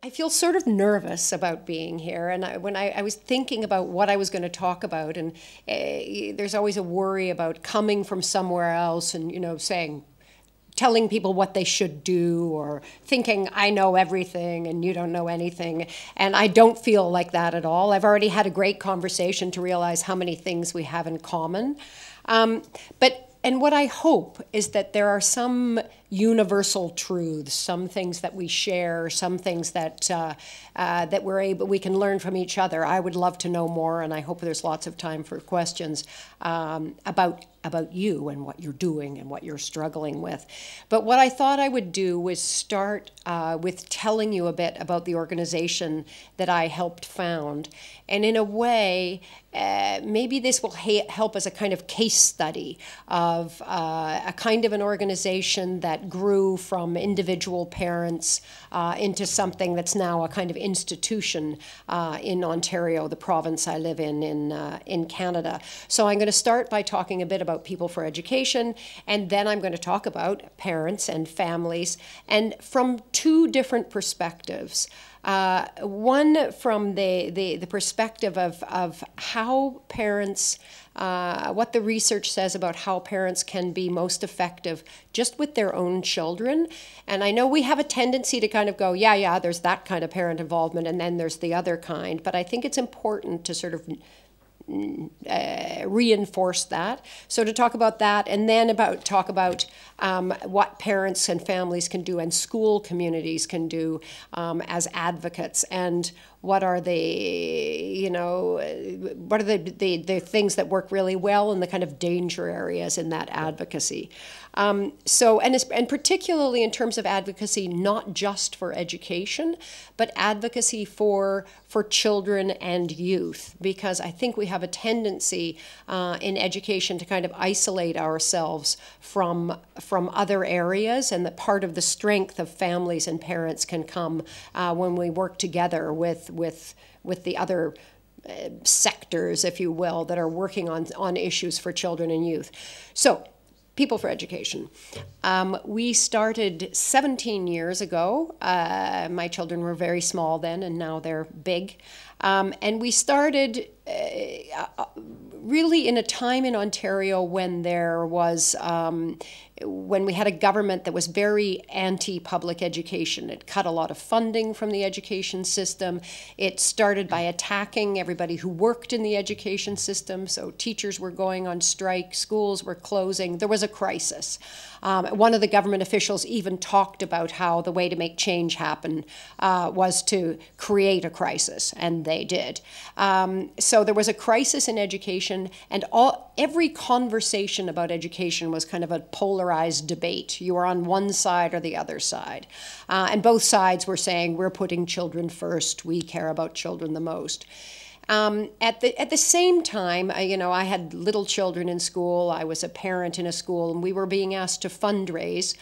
I feel sort of nervous about being here. And when I was thinking about what I was going to talk about, and there's always a worry about coming from somewhere else and, saying, telling people what they should do, or thinking I know everything and you don't know anything. And I don't feel like that at all. I've already had a great conversation to realize how many things we have in common. And what I hope is that there are some universal truths, some things that we share, some things that we can learn from each other. I would love to know more, and I hope there's lots of time for questions about you and what you're doing and what you're struggling with. But what I thought I would do was start with telling you a bit about the organization that I helped found. And in a way, maybe this will help as a kind of case study of a kind of an organization that grew from individual parents into something that's now a kind of institution in Ontario, the province I live in Canada. So I'm going to start by talking a bit about People for Education, and then I'm going to talk about parents and families, and from two different perspectives. One from the perspective of how parents, what the research says about how parents can be most effective just with their own children. And I know we have a tendency to kind of go, yeah, there's that kind of parent involvement, and then there's the other kind. But I think it's important to sort of reinforce that. So to talk about that, and then talk about what parents and families can do and school communities can do as advocates, and what are the things that work really well and the kind of danger areas in that advocacy. And particularly in terms of advocacy, not just for education, but advocacy for children and youth, because I think we have a tendency in education to kind of isolate ourselves from other areas, and that part of the strength of families and parents can come when we work together with the other sectors, if you will, that are working on issues for children and youth. So, People for Education. We started 17 years ago. My children were very small then, and now they're big. And we started really in a time in Ontario when there was, when we had a government that was very anti-public education. It cut a lot of funding from the education system. It started by attacking everybody who worked in the education system. So teachers were going on strike, schools were closing. There was a crisis. One of the government officials even talked about how the way to make change happen was to create a crisis, and they did. So there was a crisis in education, and every conversation about education was kind of a polarized debate. You were on one side or the other side. And both sides were saying, we're putting children first, we care about children the most. At the same time, I had little children in school. I was a parent in a school, and we were being asked to fundraise,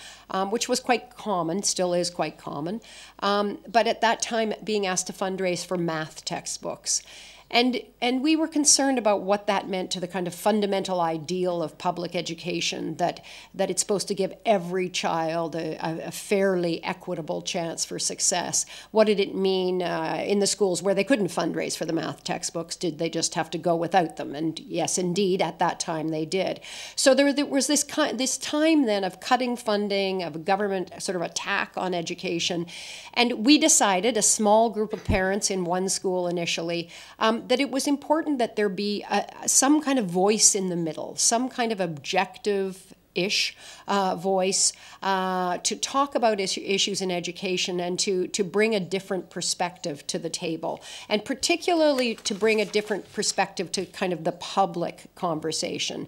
which was quite common, still is quite common. But at that time, being asked to fundraise for math textbooks. And we were concerned about what that meant to the kind of fundamental ideal of public education, that it's supposed to give every child a fairly equitable chance for success. What did it mean in the schools where they couldn't fundraise for the math textbooks? Did they just have to go without them? And yes, indeed, at that time they did. So there was this time then of cutting funding, of a government sort of attack on education. And we decided, a small group of parents in one school initially, that it was important that there be some kind of voice in the middle, some kind of objective-ish voice to talk about issues in education, and to bring a different perspective to the table, and particularly to bring a different perspective to kind of the public conversation.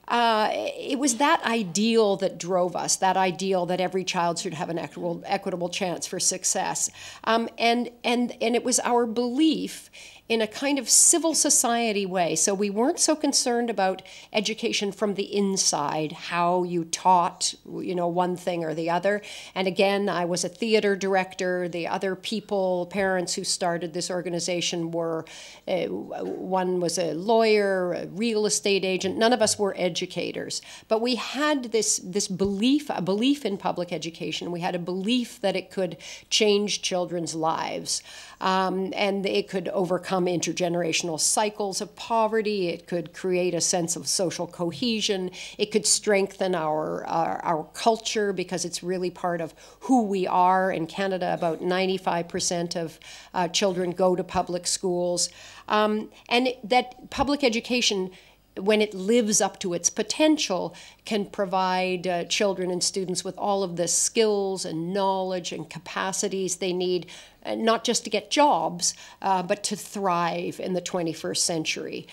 It was that ideal that drove us, that ideal that every child should have an equitable chance for success. And it was our belief in a kind of civil society way. So we weren't so concerned about education from the inside, how you taught, you know, one thing or the other. And again, I was a theater director. The other people, parents who started this organization were, one was a lawyer, a real estate agent. None of us were educators. But we had this belief, a belief in public education. We had a belief that it could change children's lives. And it could overcome intergenerational cycles of poverty. It could create a sense of social cohesion. It could strengthen our culture, because it's really part of who we are. In Canada, about 95% of children go to public schools. And that public education, when it lives up to its potential, can provide children and students with all of the skills and knowledge and capacities they need, not just to get jobs, but to thrive in the 21st century.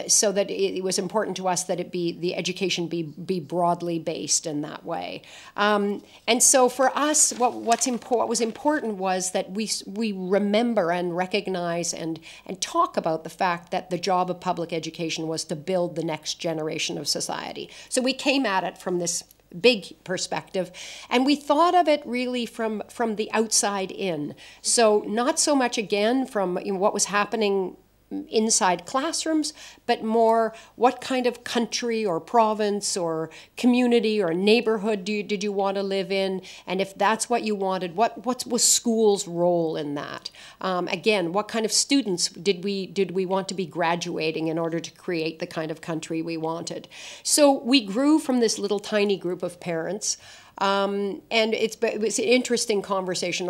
So that it was important to us that the education be broadly based in that way. And so for us, what was important was that we remember and recognize and talk about the fact that the job of public education was to build the next generation of society. So we came at it from this big perspective, and we thought of it really from the outside in. So not so much, again, from what was happening inside classrooms, but more what kind of country or province or community or neighborhood did you want to live in, and if that's what you wanted, what was school's role in that? Again, what kind of students did we want to be graduating in order to create the kind of country we wanted? So we grew from this little tiny group of parents. And it was an interesting conversation.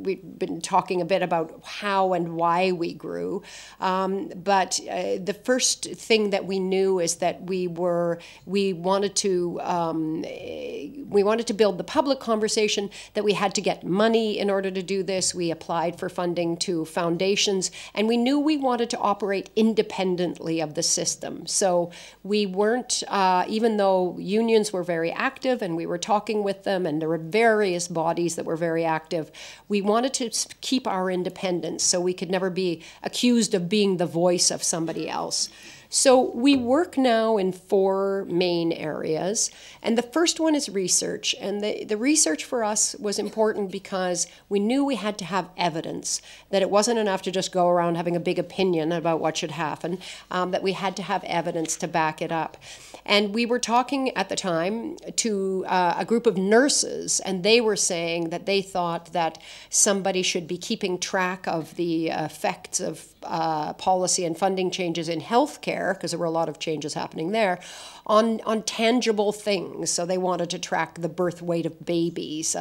We've been talking a bit about how and why we grew. But the first thing that we knew is that we wanted to build the public conversation, that we had to get money in order to do this. We applied for funding to foundations, and we knew we wanted to operate independently of the system. So we weren't, even though unions were very active and we were talking with them, and there were various bodies that were very active, we wanted to keep our independence so we could never be accused of being the voice of somebody else. So we work now in 4 main areas, and the first one is research. And the research for us was important because we knew we had to have evidence, that it wasn't enough to just go around having a big opinion about what should happen, that we had to have evidence to back it up. And we were talking at the time to a group of nurses, and they were saying that they thought that somebody should be keeping track of the effects of policy and funding changes in healthcare, because there were a lot of changes happening there, on tangible things. So they wanted to track the birth weight of babies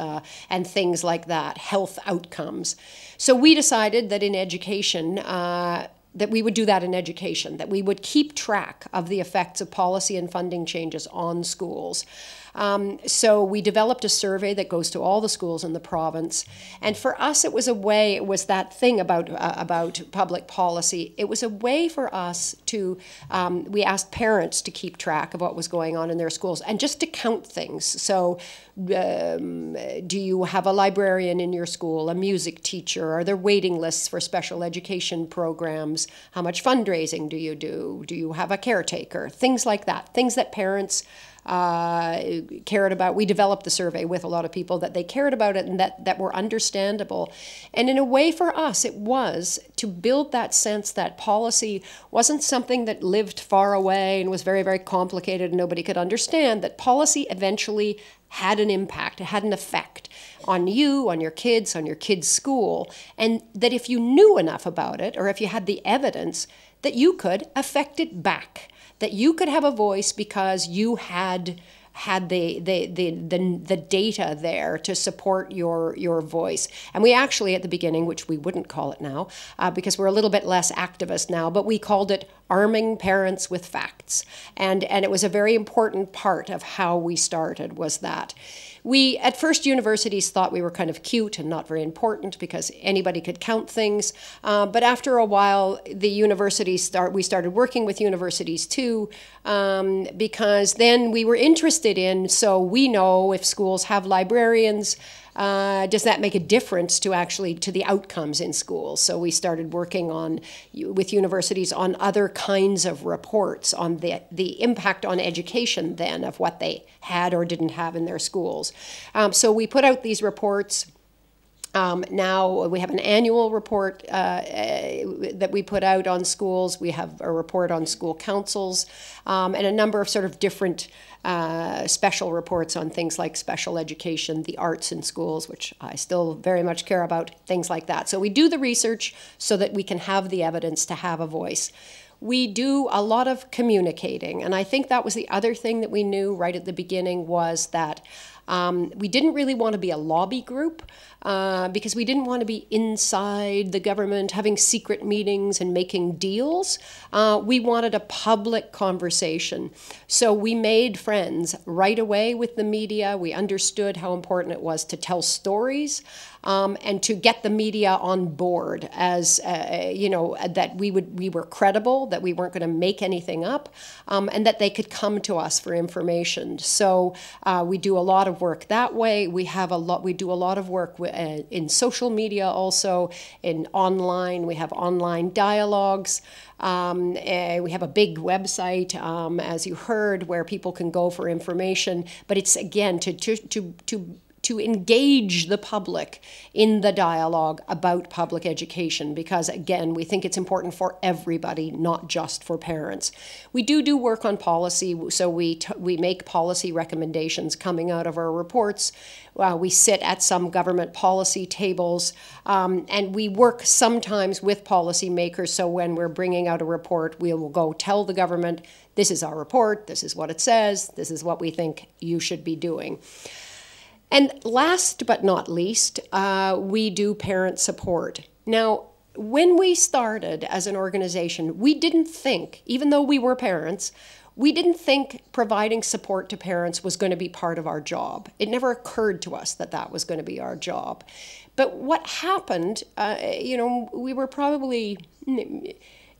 and things like that, health outcomes. So we decided that in education, that we would do that in education, that we would keep track of the effects of policy and funding changes on schools. So we developed a survey that goes to all the schools in the province. And for us, it was that thing about public policy. It was a way for us to, we asked parents to keep track of what was going on in their schools and just to count things. So do you have a librarian in your school, a music teacher? Are there waiting lists for special education programs? How much fundraising do you do? Do you have a caretaker? Things like that, things that parents cared about. We developed the survey with a lot of people that they cared about it and that were understandable. And in a way for us, it was to build that sense that policy wasn't something that lived far away and was very, very complicated and nobody could understand, that policy eventually had an impact, it had an effect on you, on your kids school, and that if you knew enough about it, or if you had the evidence, that you could affect it back, that you could have a voice because you had the data there to support your voice. And we actually, at the beginning, which we wouldn't call it now, because we're a little bit less activist now, but we called it arming parents with facts. And it was a very important part of how we started, was that. We, at first, universities thought we were kind of cute and not very important because anybody could count things. But after a while, we started working with universities too, because then we were interested in, so we know if schools have librarians, does that make a difference to actually to the outcomes in schools? So we started working on with universities on other kinds of reports on the impact on education then of what they had or didn't have in their schools. So we put out these reports. Now we have an annual report that we put out on schools. We have a report on school councils and a number of sort of different special reports on things like special education, the arts in schools, which I still very much care about, things like that. So we do the research so that we can have the evidence to have a voice. We do a lot of communicating, and I think that was the other thing that we knew right at the beginning was that we didn't really want to be a lobby group because we didn't want to be inside the government having secret meetings and making deals. We wanted a public conversation. So we made friends right away with the media. We understood how important it was to tell stories and to get the media on board as, you know, that we were credible, that we weren't going to make anything up, and that they could come to us for information. So we do a lot of work that way. We do a lot of work in social media also, in online. We have online dialogues. We have a big website, as you heard, where people can go for information. But it's, again, to engage the public in the dialogue about public education because, again, we think it's important for everybody, not just for parents. We do work on policy, so we make policy recommendations coming out of our reports. We sit at some government policy tables, and we work sometimes with policymakers, so when we're bringing out a report, we will go tell the government, this is our report, this is what it says, this is what we think you should be doing. And last but not least, we do parent support. Now, when we started as an organization, we didn't think, even though we were parents, we didn't think providing support to parents was going to be part of our job. It never occurred to us that that was going to be our job. But what happened, you know, we were probably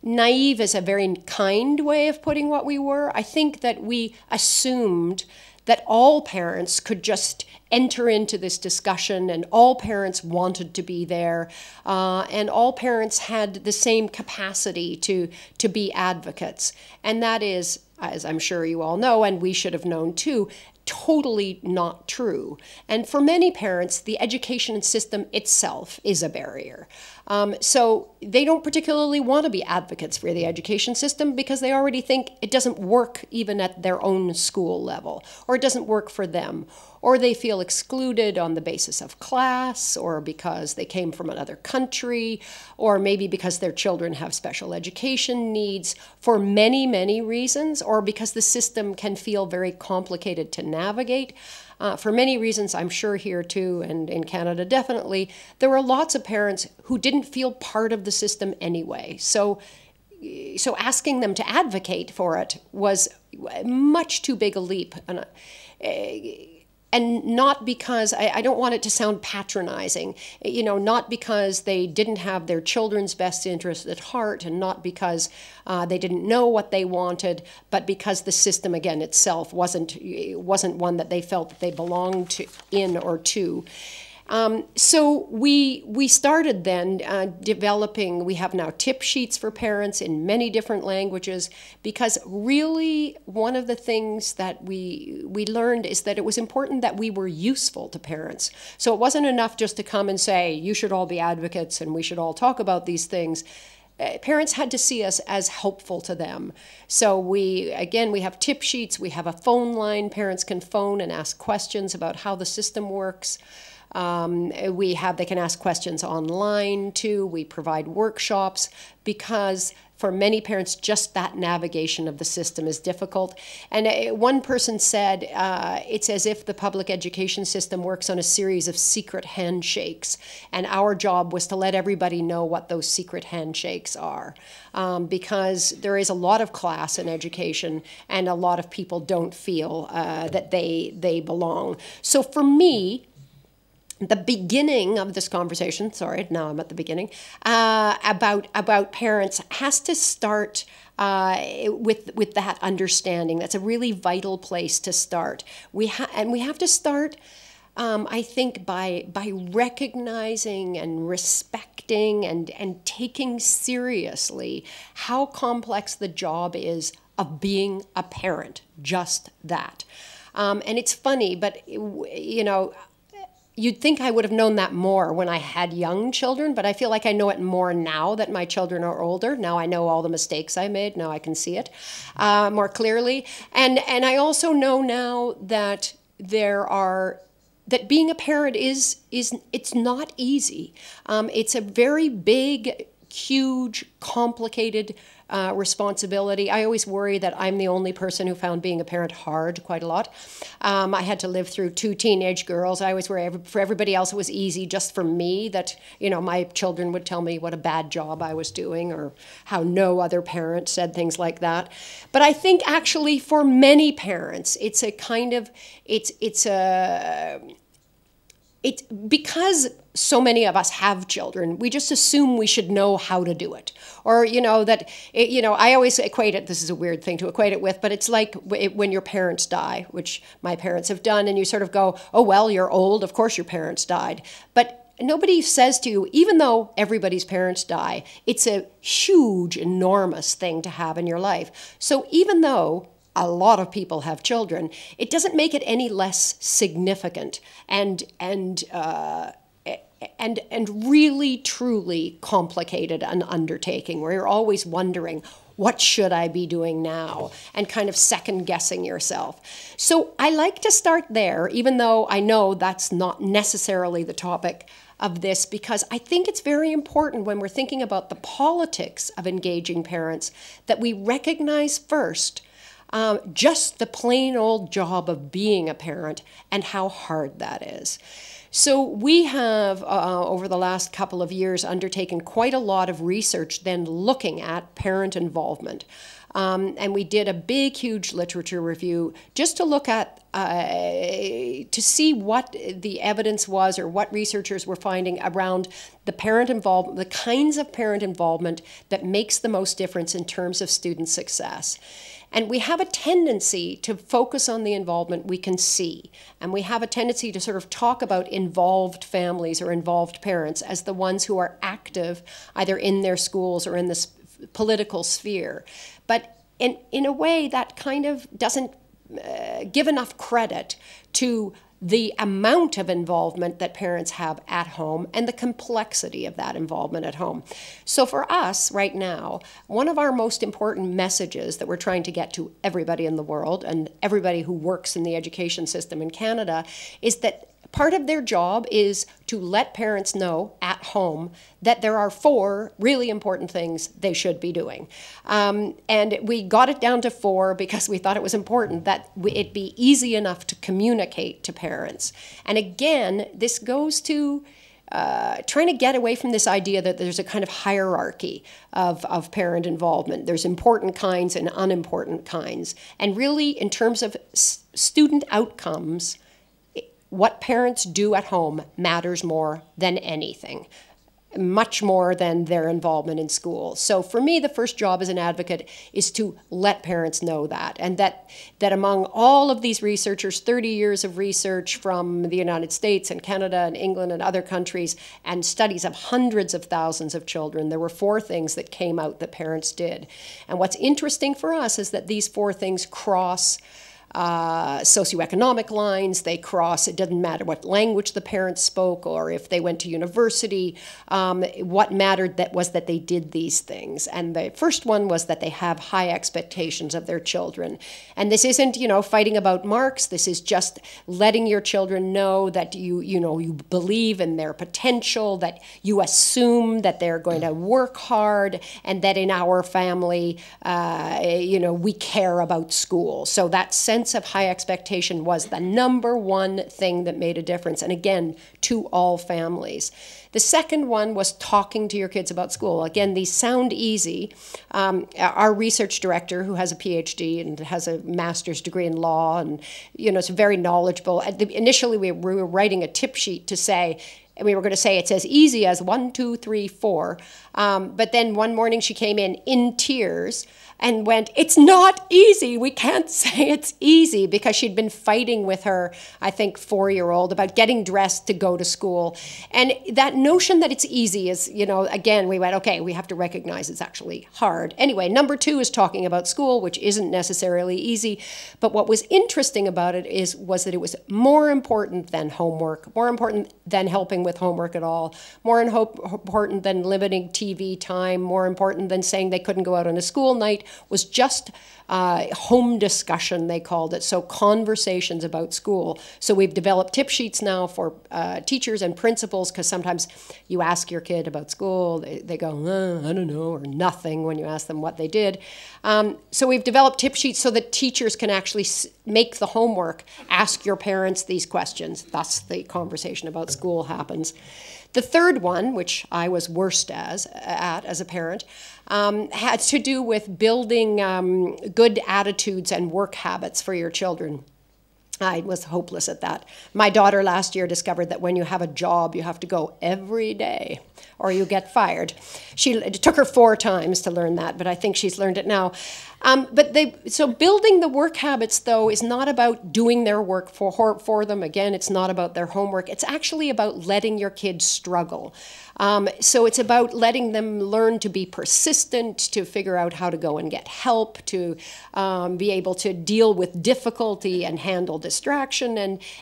naive is a very kind way of putting what we were. I think that we assumed that all parents could just enter into this discussion and all parents wanted to be there and all parents had the same capacity to be advocates. And that is, as I'm sure you all know, and we should have known too, totally not true. And for many parents, the education system itself is a barrier. So they don't particularly want to be advocates for the education system because they already think it doesn't work even at their own school level, or it doesn't work for them, or they feel excluded on the basis of class, or because they came from another country, or maybe because their children have special education needs for many, many reasons, or because the system can feel very complicated to navigate. For many reasons, I'm sure here too, and in Canada definitely, there were lots of parents who didn't feel part of the system anyway. So asking them to advocate for it was much too big a leap. And not because, I don't want it to sound patronizing, you know, not because they didn't have their children's best interest at heart and not because they didn't know what they wanted, but because the system, again, itself wasn't one that they felt that they belonged to, in or to. So we started then developing, we have now tip sheets for parents in many different languages, because really one of the things that we learned is that it was important that we were useful to parents. So it wasn't enough just to come and say, you should all be advocates and we should all talk about these things. Parents had to see us as helpful to them. So we have tip sheets, we have a phone line, parents can phone and ask questions about how the system works. They can ask questions online too. We provide workshops because for many parents, just that navigation of the system is difficult. And one person said, it's as if the public education system works on a series of secret handshakes. And our job was to let everybody know what those secret handshakes are. Because there is a lot of class in education and a lot of people don't feel that they belong. So for me, the beginning of this conversation, sorry, now I'm at the beginning, about parents has to start with that understanding. That's a really vital place to start. We have to start I think by recognizing and respecting and taking seriously how complex the job is of being a parent, just that. And it's funny, but you know, you'd think I would have known that more when I had young children, but I feel like I know it more now that my children are older. Now I know all the mistakes I made. Now I can see it more clearly. And I also know now that that being a parent it's not easy. It's a very big, huge, complicated responsibility. I always worry that I'm the only person who found being a parent hard quite a lot. I had to live through 2 teenage girls. I always worry for everybody else it was easy, just for me that, you know, my children would tell me what a bad job I was doing or how no other parent said things like that. But I think actually for many parents, it's a kind of, it's because so many of us have children, we just assume we should know how to do it. Or, you know, I always equate it, this is a weird thing to equate it with, but it's like when your parents die, which my parents have done, and you sort of go, oh, well, you're old, of course your parents died. But nobody says to you, even though everybody's parents die, it's a huge, enormous thing to have in your life. So even though a lot of people have children, it doesn't make it any less significant and really, truly complicated an undertaking where you're always wondering, what should I be doing now? And kind of second guessing yourself. So I like to start there, even though I know that's not necessarily the topic of this, because I think it's very important when we're thinking about the politics of engaging parents that we recognize first just the plain old job of being a parent and how hard that is. So we have, over the last couple of years, undertaken quite a lot of research then looking at parent involvement. And we did a big, huge literature review just to look at, to see what the evidence was or what researchers were finding around the parent involvement, the kinds of parent involvement that makes the most difference in terms of student success. And we have a tendency to focus on the involvement we can see. And we have a tendency to sort of talk about involved families or involved parents as the ones who are active either in their schools or in the political sphere. But in a way, that kind of doesn't give enough credit to the amount of involvement that parents have at home and the complexity of that involvement at home. So for us right now, one of our most important messages that we're trying to get to everybody in the world and everybody who works in the education system in Canada is that part of their job is to let parents know at home that there are 4 really important things they should be doing. And we got it down to 4 because we thought it was important that it be easy enough to communicate to parents. And again, this goes to trying to get away from this idea that there's a kind of hierarchy of parent involvement. There's important kinds and unimportant kinds. And really, in terms of student outcomes, what parents do at home matters more than anything, much more than their involvement in school. So for me, the first job as an advocate is to let parents know that, and that among all of these researchers, 30 years of research from the United States and Canada and England and other countries, and studies of hundreds of thousands of children, there were 4 things that came out that parents did. And what's interesting for us is that these 4 things cross socioeconomic lines. They cross, it doesn't matter what language the parents spoke or if they went to university. What mattered was that they did these things. And the first one was that they have high expectations of their children. And this isn't, fighting about marks. This is just letting your children know that you believe in their potential, that you assume that they're going to work hard, and that in our family, we care about school. So that sense of high expectation was the number one thing that made a difference, and again, to all families. The second one was talking to your kids about school. Again, these sound easy. Our research director, who has a PhD and has a master's degree in law, and is very knowledgeable. Initially, we were writing a tip sheet to say, and we were going to say it's as easy as 1, 2, 3, 4. But then one morning she came in tears and went, "It's not easy. We can't say it's easy," because she'd been fighting with her, I think, 4-year-old about getting dressed to go to school. And that notion that it's easy is, again, we went, okay, we have to recognize it's actually hard. Anyway, number 2 is talking about school, which isn't necessarily easy. But what was interesting about it was that it was more important than homework, more important than helping with homework at all, more important than limiting TV time, more important than saying they couldn't go out on a school night, was just home discussion, they called it, so conversations about school. So we've developed tip sheets now for teachers and principals, because sometimes you ask your kid about school, they go, I don't know, or nothing when you ask them what they did. So we've developed tip sheets so that teachers can actually make the homework, ask your parents these questions, thus the conversation about school happens. The third one, which I was worst at as a parent, had to do with building good attitudes and work habits for your children. I was hopeless at that. My daughter last year discovered that when you have a job, you have to go every day or you get fired. It took her 4 times to learn that, but I think she's learned it now. So building the work habits, though, is not about doing their work for them. Again, it's not about their homework. It's actually about letting your kids struggle. So it's about letting them learn to be persistent, to figure out how to go and get help, to be able to deal with difficulty and handle distraction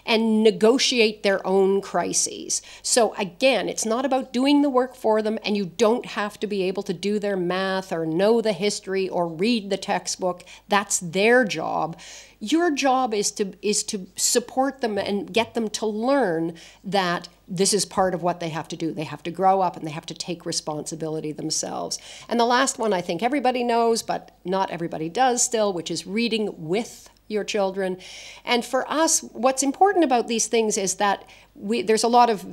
and negotiate their own crises. So again, it's not about doing the work for them, and you don't have to be able to do their math or know the history or read the textbook. That's their job. Your job is to support them and get them to learn that this is part of what they have to do. They have to grow up and they have to take responsibility themselves. And the last one I think everybody knows, but not everybody does still, which is reading with your children. And for us, what's important about these things is that there's a lot of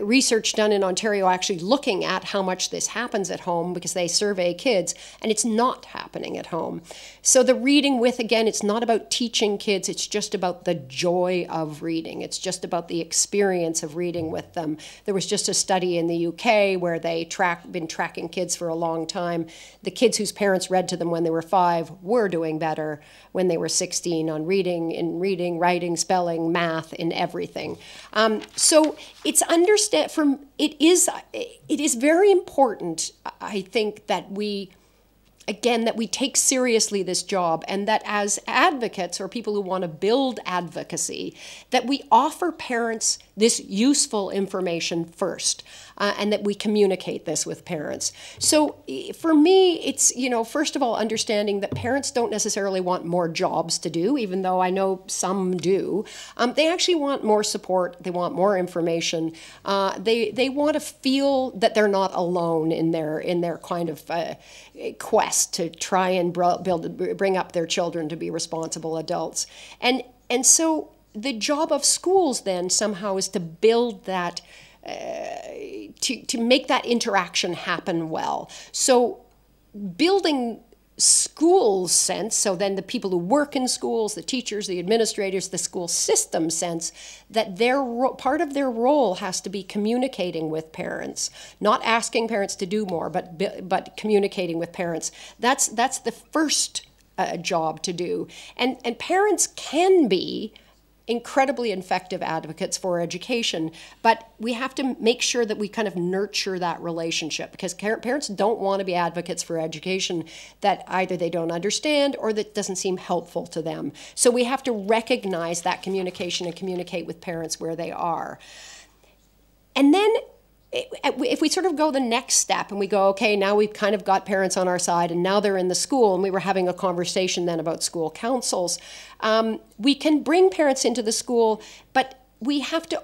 research done in Ontario actually looking at how much this happens at home, because they survey kids, and it's not happening at home. So the reading with, again, it's not about teaching kids, it's just about the joy of reading. It's just about the experience of reading with them. There was just a study in the UK where they been tracking kids for a long time. The kids whose parents read to them when they were 5 were doing better when they were 16 on reading, writing, spelling, math, in everything. So it's it is very important, I think, that we take seriously this job, and that as advocates or people who want to build advocacy, that we offer parents this useful information first, and that we communicate this with parents. So for me, it's, first of all, understanding that parents don't necessarily want more jobs to do, even though I know some do. They actually want more support. They want more information. They want to feel that they're not alone in their kind of quest to try and bring up their children to be responsible adults. And so the job of schools then somehow is to build that, to make that interaction happen well. So building schools sense, so then the people who work in schools, the teachers, the administrators, the school system sense that part of their role has to be communicating with parents, not asking parents to do more, but communicating with parents. That's the first job to do. And parents can be incredibly effective advocates for education, but we have to make sure that we kind of nurture that relationship, because parents don't want to be advocates for education that either they don't understand or that doesn't seem helpful to them. So we have to recognize that communication and communicate with parents where they are. And then if we sort of go the next step and we go, okay, now we've kind of got parents on our side and now they're in the school, and we were having a conversation then about school councils, we can bring parents into the school, but we have to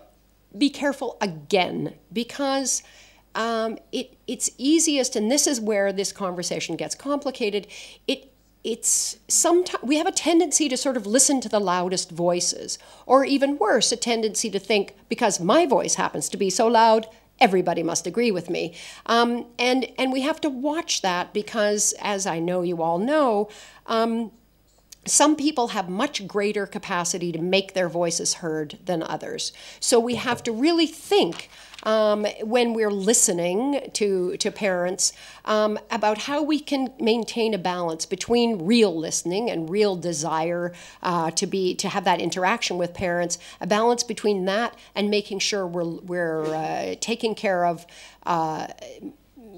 be careful again, because it's easiest, and this is where this conversation gets complicated, it's sometimes we have a tendency to sort of listen to the loudest voices, or even worse, a tendency to think, because my voice happens to be so loud, everybody must agree with me. And we have to watch that, because, as I know you all know, some people have much greater capacity to make their voices heard than others. So we have to really think when we're listening to parents about how we can maintain a balance between real listening and real desire to have that interaction with parents, a balance between that and making sure we're taking care of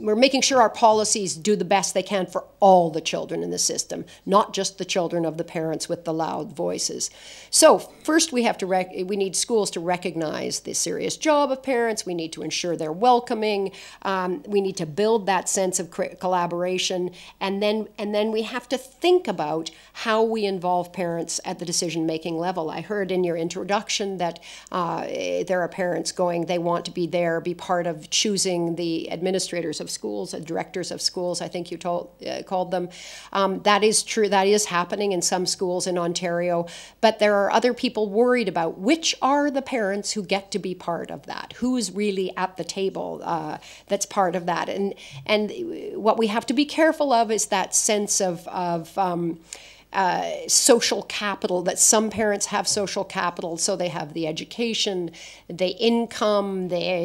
we're making sure our policies do the best they can for all the children in the system, not just the children of the parents with the loud voices. So first we have to we need schools to recognize the serious job of parents. We need to ensure they're welcoming. We need to build that sense of collaboration, and then we have to think about how we involve parents at the decision-making level. I heard in your introduction that there are parents going, they want to be there, be part of choosing the administrators of schools, directors of schools, I think you called them. That is true. That is happening in some schools in Ontario. But there are other people worried about which are the parents who get to be part of that. Who's really at the table that's part of that? And what we have to be careful of is that sense of social capital, that some parents have social capital, so they have the education, the income, they're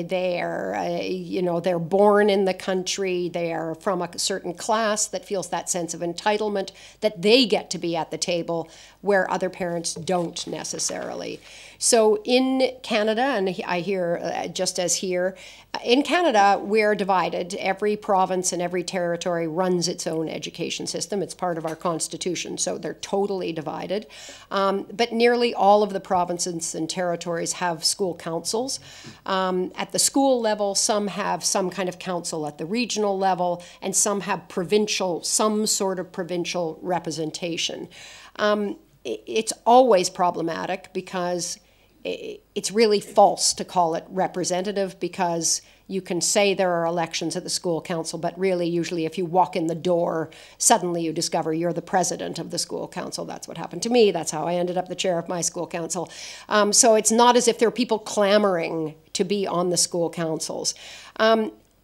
born in the country, they are from a certain class that feels that sense of entitlement, that they get to be at the table where other parents don't necessarily. So in Canada, and I hear just as here, in Canada, we're divided. Every province and every territory runs its own education system. It's part of our constitution, so they're totally divided. But nearly all of the provinces and territories have school councils. At the school level, some have some kind of council at the regional level, and some have some sort of provincial representation. It's always problematic because it's really false to call it representative, because you can say there are elections at the school council, but really usually if you walk in the door, suddenly you discover you're the president of the school council. That's what happened to me. That's how I ended up the chair of my school council. So it's not as if there are people clamoring to be on the school councils.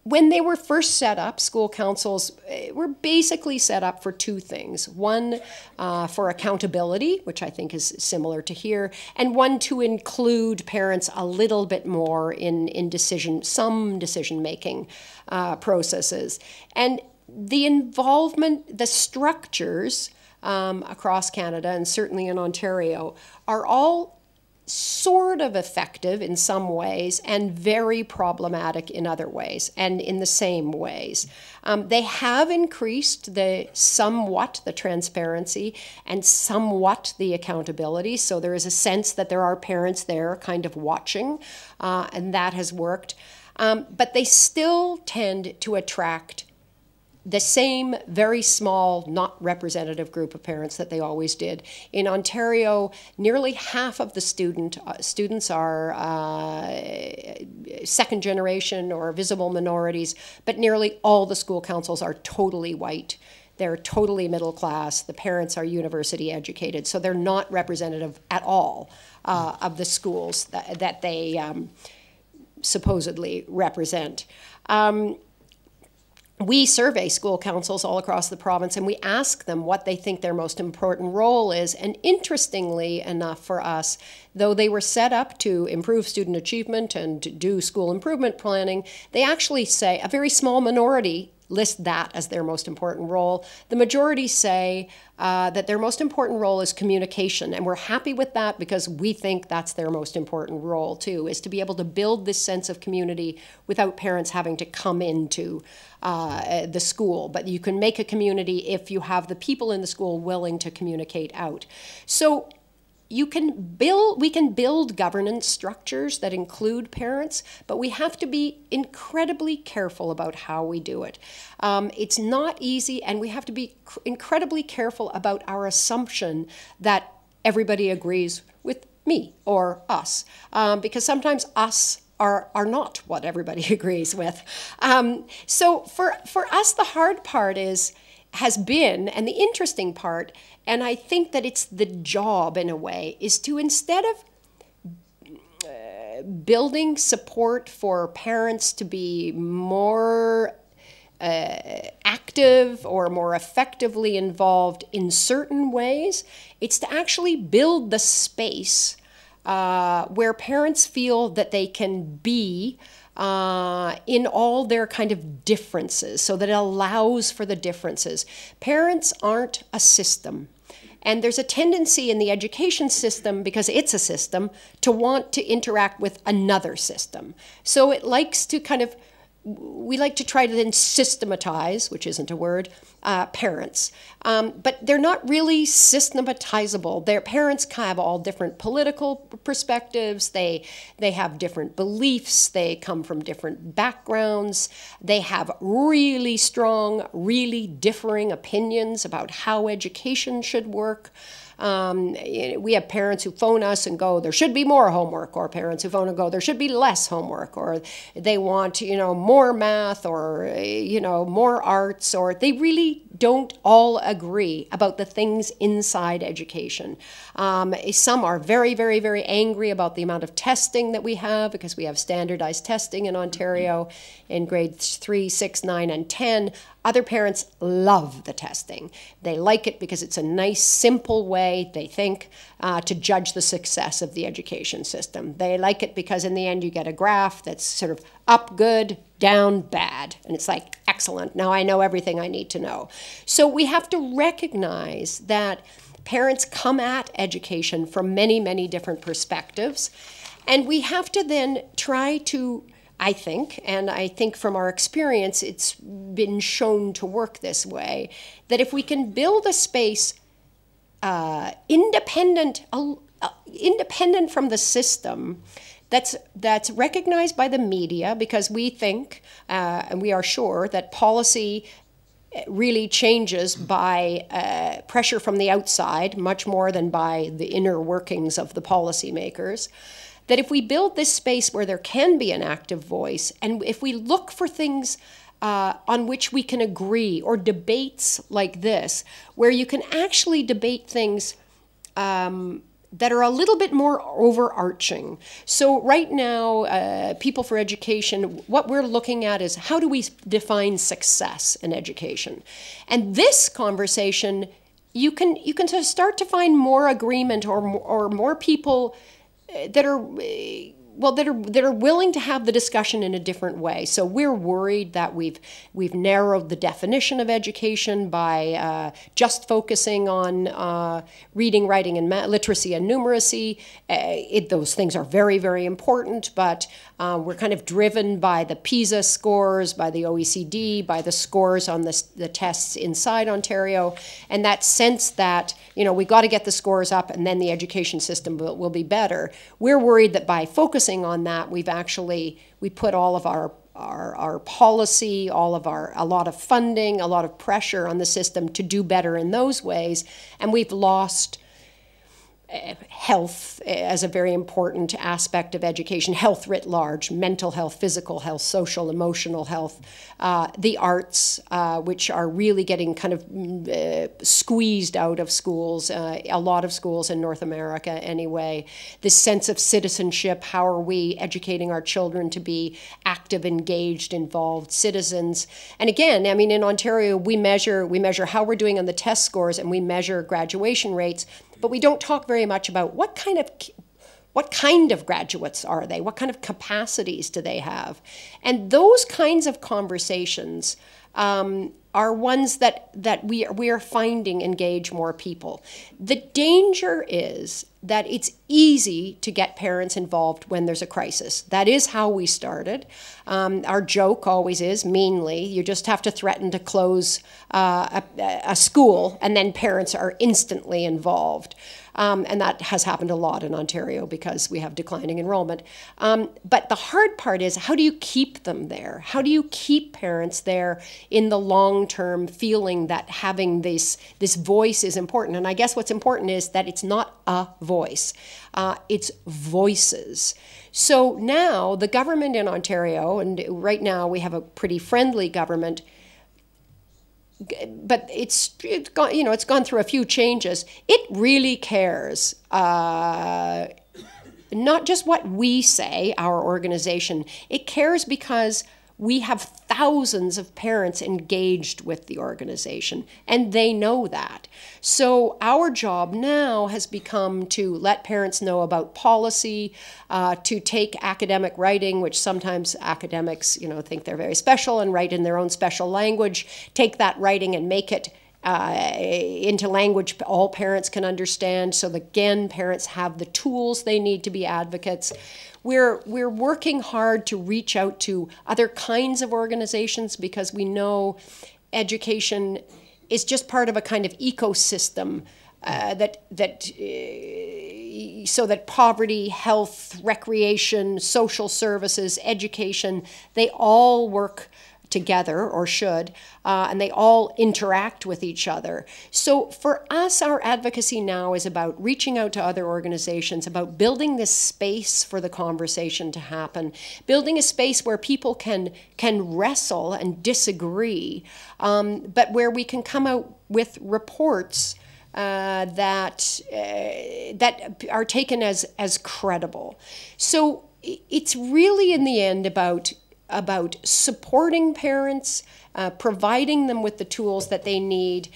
When they were first set up, school councils were basically set up for two things. One, for accountability, which I think is similar to here, and one to include parents a little bit more in some decision-making processes. And the involvement, the structures across Canada, and certainly in Ontario, are all sort of effective in some ways and very problematic in other ways, and in the same ways. They have increased somewhat the transparency and somewhat the accountability, so there is a sense that there are parents there kind of watching, and that has worked. But they still tend to attract the same very small, not representative group of parents that they always did. In Ontario, nearly half of the students are second generation or visible minorities, but nearly all the school councils are totally white. They're totally middle class. The parents are university educated, so they're not representative at all of the schools that they supposedly represent. We survey school councils all across the province, and we ask them what they think their most important role is. And interestingly enough for us, though they were set up to improve student achievement and do school improvement planning, they actually say, a very small minority list that as their most important role. The majority say that their most important role is communication, and we're happy with that because we think that's their most important role too, is to be able to build this sense of community without parents having to come into the school. But you can make a community if you have the people in the school willing to communicate out. So we can build governance structures that include parents, but we have to be incredibly careful about how we do it. It's not easy, and we have to be incredibly careful about our assumption that everybody agrees with me or us, because sometimes us are not what everybody agrees with. So for us, the hard part has been, and the interesting part, and I think that it's the job in a way, is to, instead of building support for parents to be more active or more effectively involved in certain ways. It's to actually build the space where parents feel that they can be in all their kind of differences, so that it allows for the differences. Parents aren't a system. And there's a tendency in the education system, because it's a system, to want to interact with another system. So it likes to we like to try to then systematize, which isn't a word, parents. But they're not really systematizable. Their parents have all different political perspectives. They have different beliefs. They come from different backgrounds. They have really strong, really differing opinions about how education should work. We have parents who phone us and go, there should be more homework, or parents who phone and go, there should be less homework, or they want, more math, or, more arts, or they really don't all agree about the things inside education. Some are very, very, very angry about the amount of testing that we have, because we have standardized testing in Ontario in grades 3, 6, 9, and 10. Other parents love the testing. They like it because it's a nice, simple way, they think, to judge the success of the education system. They like it because in the end you get a graph that's sort of up good, down bad. And it's like, excellent, now I know everything I need to know. So we have to recognize that parents come at education from many, many different perspectives. And we have to then try to, I think from our experience, it's been shown to work this way, that if we can build a space independent from the system, that's recognized by the media, because we think, and we are sure, that policy really changes by pressure from the outside, much more than by the inner workings of the policymakers. That if we build this space where there can be an active voice, and if we look for things on which we can agree, or debates like this, where you can actually debate things that are a little bit more overarching. So right now, People for Education, what we're looking at is, how do we define success in education? And this conversation, you can sort of start to find more agreement, or more people that are willing to have the discussion in a different way. So we're worried that we've narrowed the definition of education by just focusing on reading, writing, and literacy and numeracy. Those things are very, very important, but we're kind of driven by the PISA scores, by the OECD, by the scores on the tests inside Ontario, and that sense that, we've got to get the scores up and then the education system will be better. We're worried that by focusing on that, we put all of our policy, a lot of funding, a lot of pressure on the system to do better in those ways, and we've lost health as a very important aspect of education, health writ large, mental health, physical health, social, emotional health, the arts, which are really getting kind of squeezed out of schools, a lot of schools in North America anyway. This sense of citizenship, how are we educating our children to be active, engaged, involved citizens? And again, I mean, in Ontario, we measure how we're doing on the test scores, and we measure graduation rates, but we don't talk very much about what kind of graduates are they? What kind of capacities do they have? And those kinds of conversations are ones that we are finding engage more people. The danger is that it's easy to get parents involved when there's a crisis. That is how we started. Our joke always is, meanly, you just have to threaten to close a school, and then parents are instantly involved. And that has happened a lot in Ontario because we have declining enrollment. But the hard part is, how do you keep them there? How do you keep parents there in the long term, feeling that having this voice is important? And I guess what's important is that it's not a voice, it's voices. So now the government in Ontario, and right now we have a pretty friendly government, but it's gone through a few changes. It really cares, not just what we say, our organization. It cares because we have thousands of parents engaged with the organization, and they know that. So our job now has become to let parents know about policy, to take academic writing, which sometimes academics, think they're very special and write in their own special language, take that writing and make it into language all parents can understand, so that, again, parents have the tools they need to be advocates. We're working hard to reach out to other kinds of organizations, because we know education is just part of a kind of ecosystem so that poverty, health, recreation, social services, education, they all work together, or should, and they all interact with each other. So for us, our advocacy now is about reaching out to other organizations, about building this space for the conversation to happen, building a space where people can wrestle and disagree, but where we can come out with reports that are taken as credible. So it's really, in the end, about supporting parents, providing them with the tools that they need,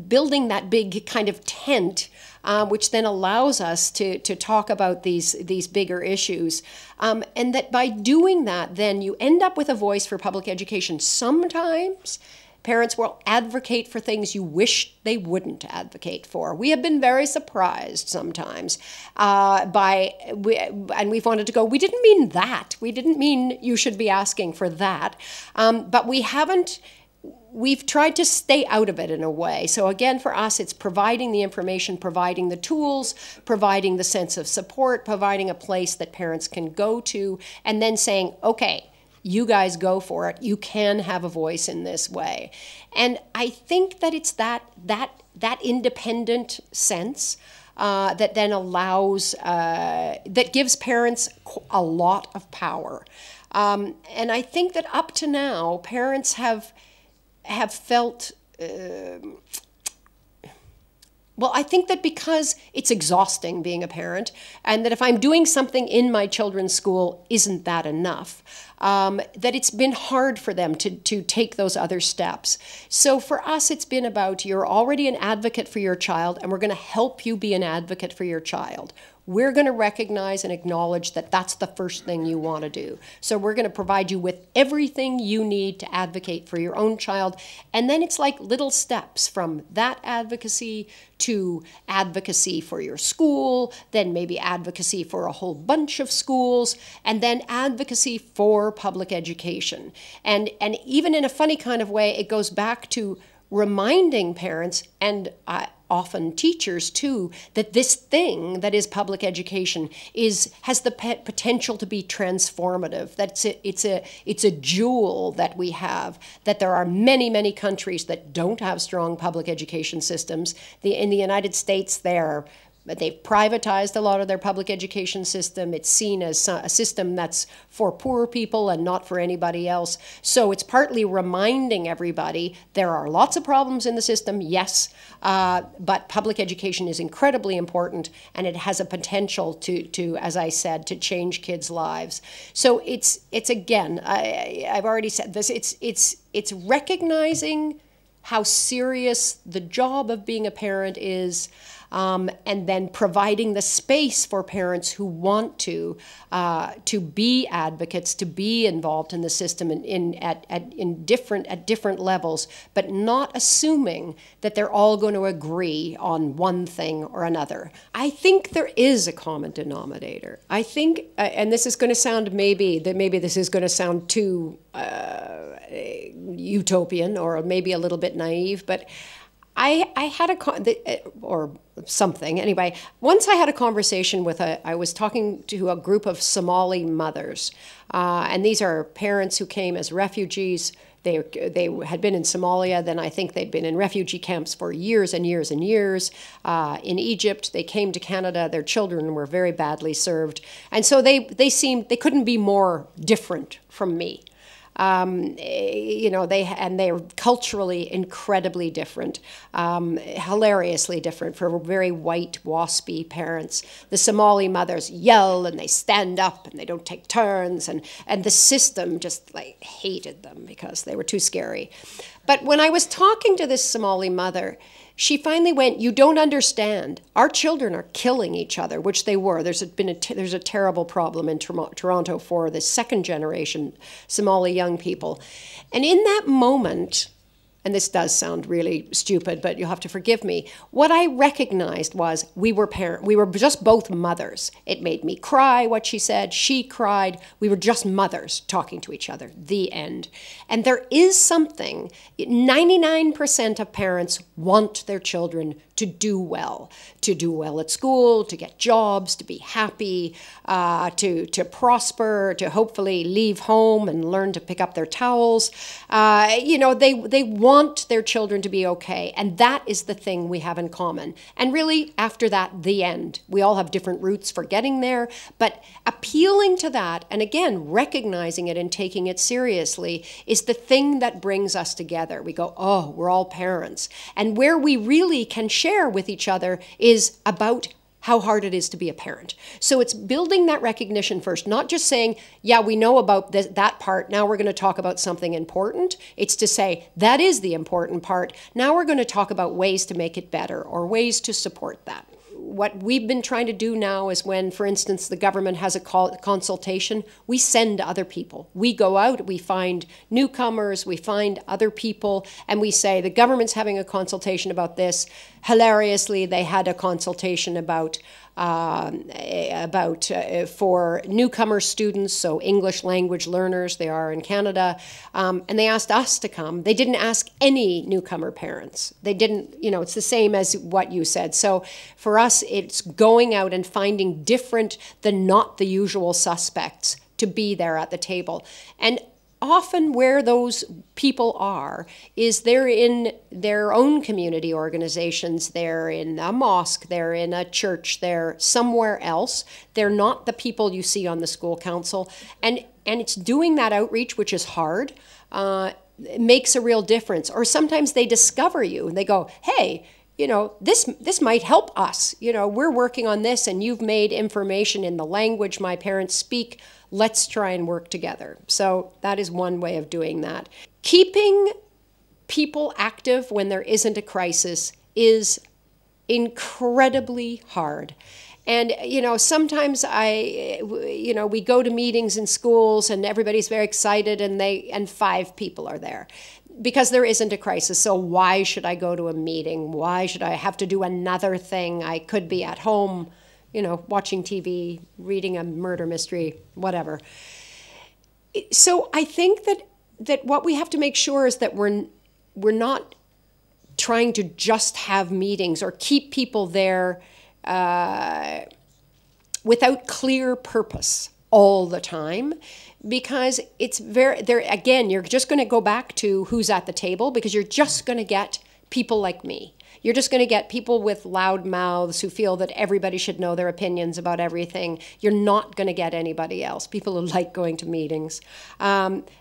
building that big kind of tent, which then allows us to talk about these bigger issues. And that by doing that, then you end up with a voice for public education. Sometimes parents will advocate for things you wish they wouldn't advocate for. We have been very surprised sometimes and we've wanted to go, we didn't mean that. We didn't mean you should be asking for that. But we've tried to stay out of it in a way. So again, for us, it's providing the information, providing the tools, providing the sense of support, providing a place that parents can go to, and then saying, okay, you guys go for it. You can have a voice in this way. And I think that it's that independent sense that then allows, that gives parents a lot of power. And I think that up to now, parents have felt, well, I think that because it's exhausting being a parent, and that if I'm doing something in my children's school, isn't that enough? That it's been hard for them to take those other steps. So for us, it's been about, you're already an advocate for your child, and we're going to help you be an advocate for your child. We're going to recognize and acknowledge that that's the first thing you want to do. So we're going to provide you with everything you need to advocate for your own child. And then it's like little steps from that advocacy to advocacy for your school, then maybe advocacy for a whole bunch of schools, and then advocacy for public education. And even in a funny kind of way, it goes back to reminding parents and often teachers too, that this thing that is public education has the potential to be transformative. That it's a jewel that we have. That there are many, many countries that don't have strong public education systems. In the United States, they've privatized a lot of their public education system. It's seen as a system that's for poor people and not for anybody else. So it's partly reminding everybody there are lots of problems in the system, yes, but public education is incredibly important, and it has a potential to, as I said, to change kids' lives. So it's again, I've already said this, it's recognizing how serious the job of being a parent is, and then providing the space for parents who want to be advocates, to be involved in the system at different levels, but not assuming that they're all going to agree on one thing or another. I think there is a common denominator. I think, and this is going to sound maybe this is going to sound too utopian or maybe a little bit naive, but I had or something. Anyway, once I had a conversation I was talking to a group of Somali mothers, and these are parents who came as refugees. They had been in Somalia, then I think they'd been in refugee camps for years and years and years. In Egypt, they came to Canada. Their children were very badly served. And so they couldn't be more different from me. They're culturally incredibly different, hilariously different for very white, waspy parents. The Somali mothers yell and they stand up and they don't take turns, and the system just like hated them because they were too scary. But when I was talking to this Somali mother, she finally went, "You don't understand. Our children are killing each other," which they were. There's a terrible problem in Toronto for the second generation Somali young people. And in that moment, and this does sound really stupid, but you'll have to forgive me, what I recognized was we were just both mothers. It made me cry, what she said. She cried. We were just mothers talking to each other. The end. And there is something, 99% of parents want their children to do well at school, to get jobs, to be happy, to prosper, to hopefully leave home and learn to pick up their towels. They want their children to be okay, and that is the thing we have in common. And really, after that, the end. We all have different routes for getting there, but appealing to that, and again, recognizing it and taking it seriously, is the thing that brings us together. We go, oh, we're all parents. And where we really can share with each other is about how hard it is to be a parent. So it's building that recognition first, not just saying, yeah, we know about that part, now we're going to talk about something important. It's to say, that is the important part. Now we're going to talk about ways to make it better or ways to support that. What we've been trying to do now is when, for instance, the government has a consultation, we send other people. We go out, we find newcomers, we find other people, and we say, the government's having a consultation about this. Hilariously, they had a consultation about for newcomer students, so English language learners, they are in Canada, and they asked us to come. They didn't ask any newcomer parents. They didn't, it's the same as what you said. So for us, it's going out and finding different than not the usual suspects to be there at the table. And often where those people are is they're in their own community organizations, they're in a mosque, they're in a church, they're somewhere else. They're not the people you see on the school council. And it's doing that outreach, which is hard, it makes a real difference. Or sometimes they discover you and they go, hey, this might help us. We're working on this and you've made information in the language my parents speak. Let's try and work together. So that is one way of doing that. Keeping people active when there isn't a crisis is incredibly hard. And, sometimes we go to meetings in schools and everybody's very excited and 5 people are there because there isn't a crisis. So why should I go to a meeting? Why should I have to do another thing? I could be at home, watching TV, reading a murder mystery, whatever. So I think that what we have to make sure is that we're not trying to just have meetings or keep people there without clear purpose all the time, because it's again, you're just going to go back to who's at the table, because you're just going to get people like me. You're just going to get people with loud mouths who feel that everybody should know their opinions about everything. You're not going to get anybody else. People who like going to meetings.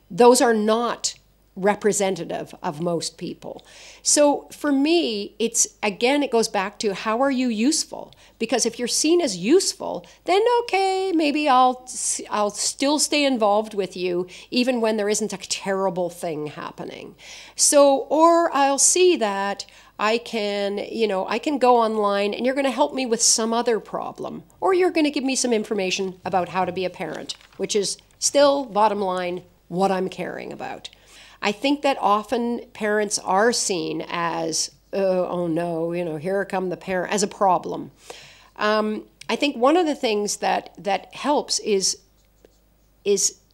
Those are not representative of most people. So for me, it goes back to how are you useful? Because if you're seen as useful, then okay, maybe I'll still stay involved with you even when there isn't a terrible thing happening. So, or I'll see that I can go online and you're going to help me with some other problem, or you're going to give me some information about how to be a parent, which is still, bottom line, what I'm caring about. I think that often parents are seen as, oh no, here come the parent, as a problem. I think one of the things that helps is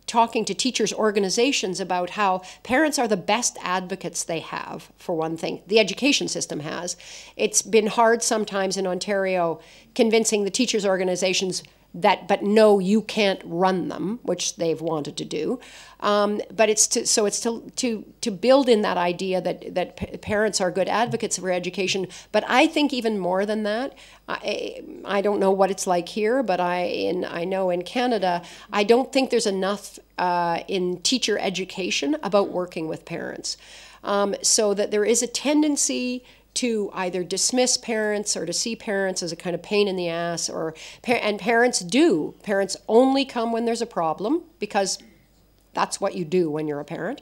talking to teachers' organizations about how parents are the best advocates they have, for one thing. The education system has. It's been hard sometimes in Ontario convincing the teachers' organizations but no, you can't run them, which they've wanted to do. But it's to build in that idea that parents are good advocates for education. But I think even more than that, I don't know what it's like here, but I know in Canada, I don't think there's enough in teacher education about working with parents. So that there is a tendency to either dismiss parents or to see parents as a kind of pain in the ass, and parents only come when there's a problem, because that's what you do when you're a parent.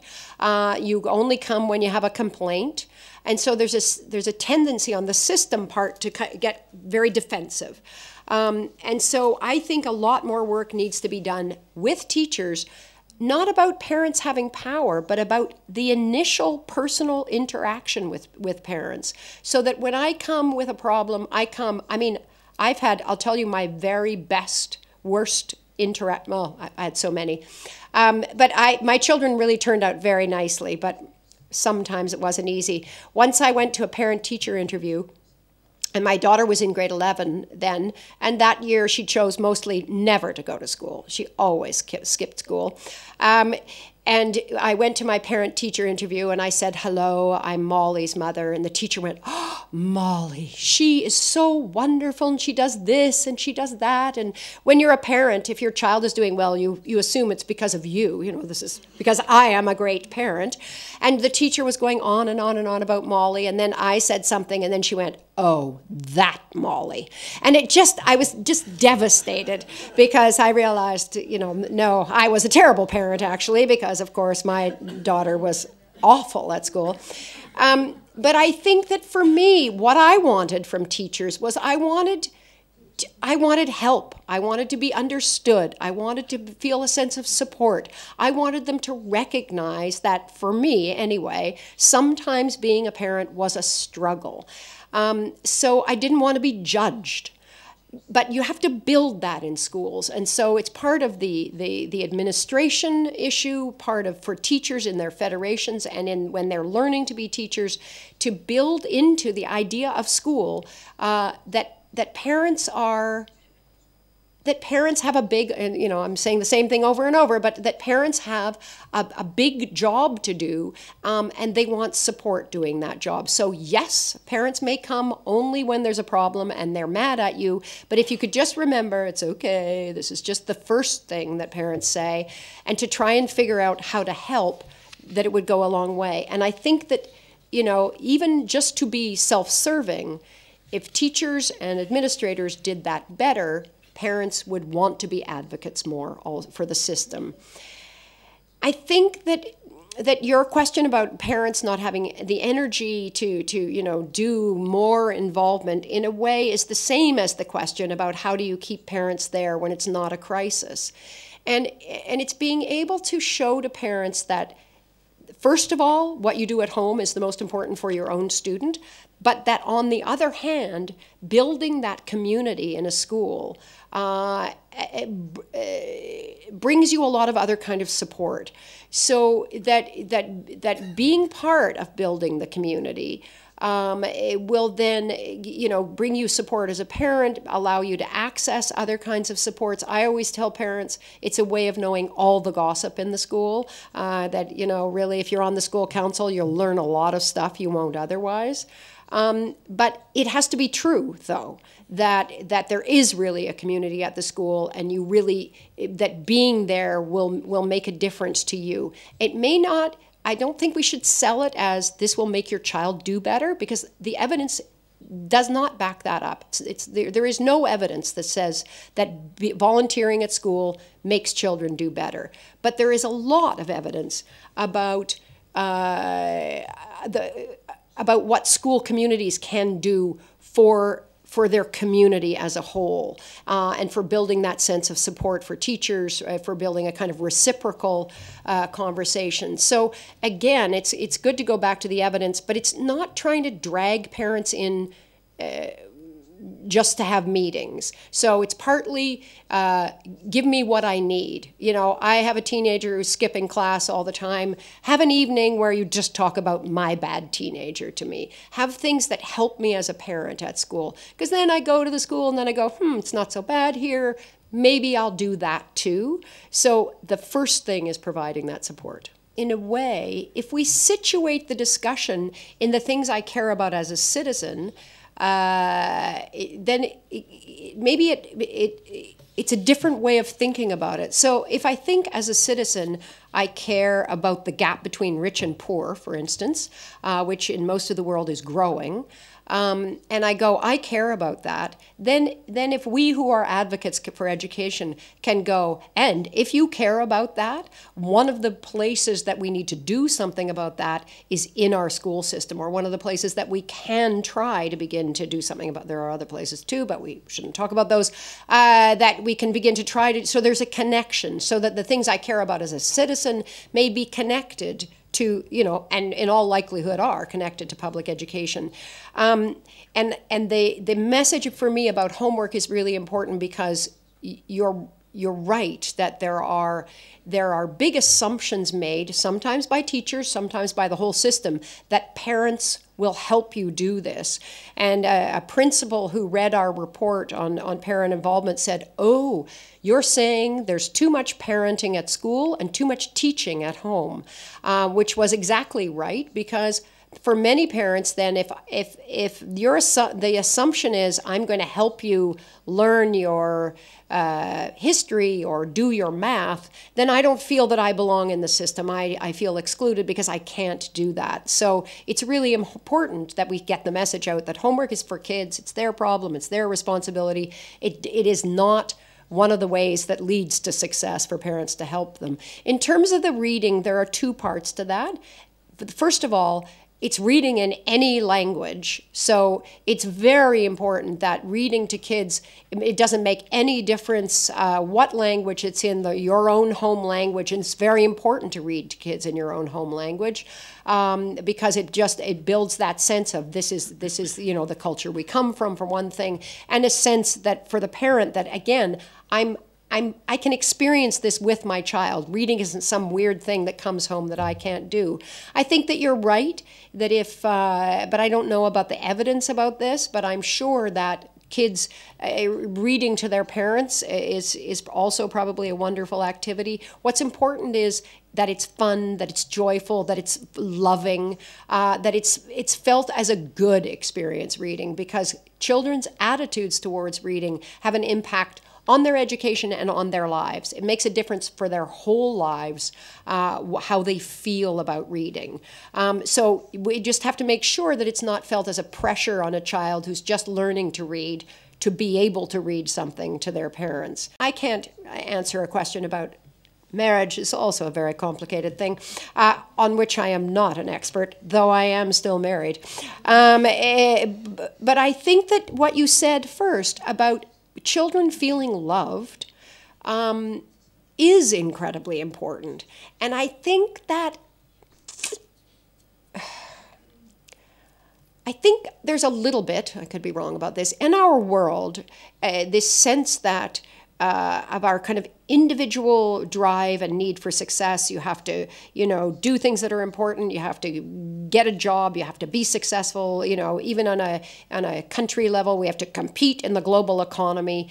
You only come when you have a complaint. And so there's a tendency on the system part to get very defensive. And so I think a lot more work needs to be done with teachers, not about parents having power, but about the initial personal interaction with parents. So that when I come with a problem, I'll tell you my very worst well, I had so many. But my children really turned out very nicely, but sometimes it wasn't easy. Once I went to a parent-teacher interview, and my daughter was in grade 11 then, and that year she chose mostly never to go to school. She always skipped school. And I went to my parent-teacher interview and I said, "Hello, I'm Molly's mother." And the teacher went, "Oh, Molly, she is so wonderful and she does this and she does that." And when you're a parent, if your child is doing well, you assume it's because of you. You know, this is because I am a great parent. And the teacher was going on and on and on about Molly. And then I said something and then she went, "Oh, that Molly." And I was just devastated, because I realized, no, I was a terrible parent actually, because of course my daughter was awful at school. But I think that for me, what I wanted from teachers was I wanted help. I wanted to be understood. I wanted to feel a sense of support. I wanted them to recognize that, for me anyway, sometimes being a parent was a struggle. So I didn't want to be judged. But you have to build that in schools. And so it's part of the administration issue, for teachers in their federations and when they're learning to be teachers, to build into the idea of school that parents have a big, and I'm saying the same thing over and over, but that parents have a big job to do, and they want support doing that job. So yes, parents may come only when there's a problem and they're mad at you, but if you could just remember, it's okay, this is just the first thing that parents say, and to try and figure out how to help, that it would go a long way. And I think that, even just to be self-serving, if teachers and administrators did that better, parents would want to be advocates more for the system. I think that your question about parents not having the energy to do more involvement, in a way, is the same as the question about how do you keep parents there when it's not a crisis. And it's being able to show to parents that, first of all, what you do at home is the most important for your own student, but that on the other hand, building that community in a school brings you a lot of other kind of support. So that being part of building the community it will then, bring you support as a parent, allow you to access other kinds of supports. I always tell parents it's a way of knowing all the gossip in the school, that, really, if you're on the school council, you'll learn a lot of stuff you won't otherwise. But it has to be true, though, that there is really a community at the school, and that being there will make a difference to you. It may not. I don't think we should sell it as this will make your child do better, because the evidence does not back that up. There is no evidence that says that volunteering at school makes children do better. But there is a lot of evidence about what school communities can do for their community as a whole, and for building that sense of support for teachers, for building a kind of reciprocal conversation. So again, it's good to go back to the evidence, but it's not trying to drag parents in just to have meetings. So it's partly give me what I need. I have a teenager who's skipping class all the time. Have an evening where you just talk about my bad teenager to me. Have things that help me as a parent at school. Because then I go to the school and then I go, it's not so bad here. maybe I'll do that too. So the first thing is providing that support. In a way, if we situate the discussion in the things I care about as a citizen, then maybe it's a different way of thinking about it. So if I think as a citizen, I care about the gap between rich and poor, for instance, which in most of the world is growing, and I go, I care about that, then if we who are advocates for education can go, and if you care about that, one of the places that we need to do something about that is in our school system, or one of the places that we can try to begin to do something about. There are other places too, but we shouldn't talk about those, that we can begin to try to, so there's a connection, so that the things I care about as a citizen may be connected to, and in all likelihood are connected to public education. And the message for me about homework is really important, because you're right that there are big assumptions made, sometimes by teachers, sometimes by the whole system, that parents will help you do this. And a principal who read our report on parent involvement said, oh, you're saying there's too much parenting at school and too much teaching at home, which was exactly right, because for many parents then, if the assumption is I'm going to help you learn your history or do your math, then I don't feel that I belong in the system. I feel excluded because I can't do that. So it's really important that we get the message out that homework is for kids. It's their problem. It's their responsibility. It is not one of the ways that leads to success for parents to help them. In terms of the reading, there are two parts to that. First of all, it's reading in any language. So it's very important that reading to kids, it doesn't make any difference what language it's in, your own home language. And it's very important to read to kids in your own home language, because it builds that sense of this is the culture we come from, for one thing, and a sense that for the parent that, again, I can experience this with my child. Reading isn't some weird thing that comes home that I can't do. I think that you're right, that but I don't know about the evidence about this, but I'm sure that kids reading to their parents is also probably a wonderful activity. What's important is that it's fun, that it's joyful, that it's loving, that it's felt as a good experience reading, because children's attitudes towards reading have an impact on their education and on their lives. It makes a difference for their whole lives, how they feel about reading. So we just have to make sure that it's not felt as a pressure on a child who's just learning to read to be able to read something to their parents. I can't answer a question about marriage. Is also a very complicated thing, on which I am not an expert, though I am still married. But I think that what you said first about children feeling loved is incredibly important. And I think there's a little bit, I could be wrong about this, in our world, this sense that of our kind of individual drive and need for success. You have to, do things that are important. You have to get a job. You have to be successful. Even on a country level, we have to compete in the global economy.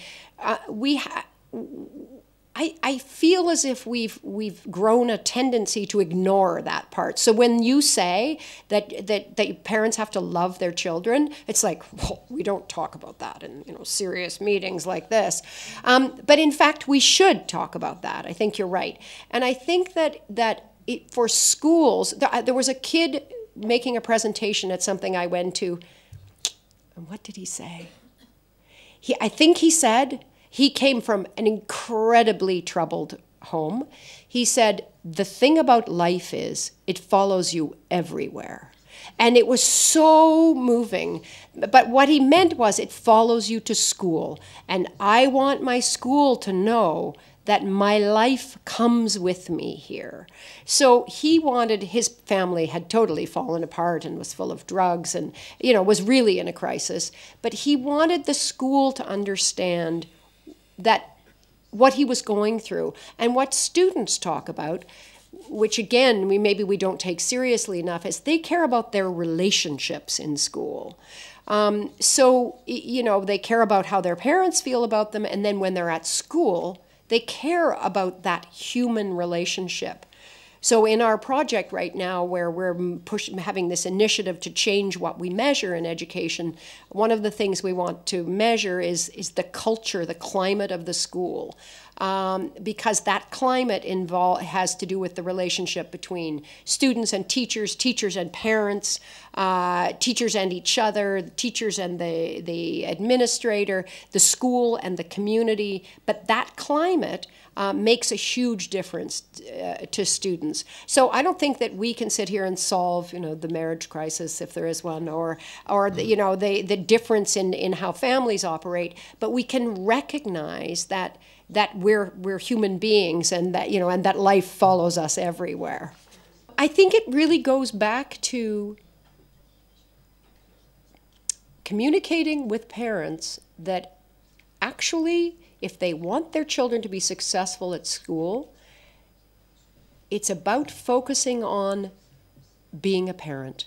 I feel as if we've grown a tendency to ignore that part. So when you say that parents have to love their children, it's like, well, we don't talk about that in serious meetings like this. But in fact, we should talk about that. I think you're right, and I think that for schools, there was a kid making a presentation at something I went to. And what did he say? I think he said. He came from an incredibly troubled home. He said, the thing about life is it follows you everywhere. And it was so moving. But what he meant was it follows you to school. And I want my school to know that my life comes with me here. So he wanted, his family had totally fallen apart and was full of drugs and, was really in a crisis. But he wanted the school to understand that what he was going through, and what students talk about, which again, maybe we don't take seriously enough, is they care about their relationships in school. So, you know, they care about how their parents feel about them, and then when they're at school, they care about that human relationship. So in our project right now, where we're having this initiative to change what we measure in education, one of the things we want to measure is the culture, the climate of the school. Because that climate has to do with the relationship between students and teachers, teachers and parents, teachers and each other, teachers and the administrator, the school and the community. But that climate makes a huge difference to students. So I don't think that we can sit here and solve, you know, the marriage crisis, if there is one, or the, you know, the difference in how families operate. But we can recognize that we're human beings, and that, you know, and that life follows us everywhere. I think it really goes back to communicating with parents that actually, if they want their children to be successful at school, it's about focusing on being a parent.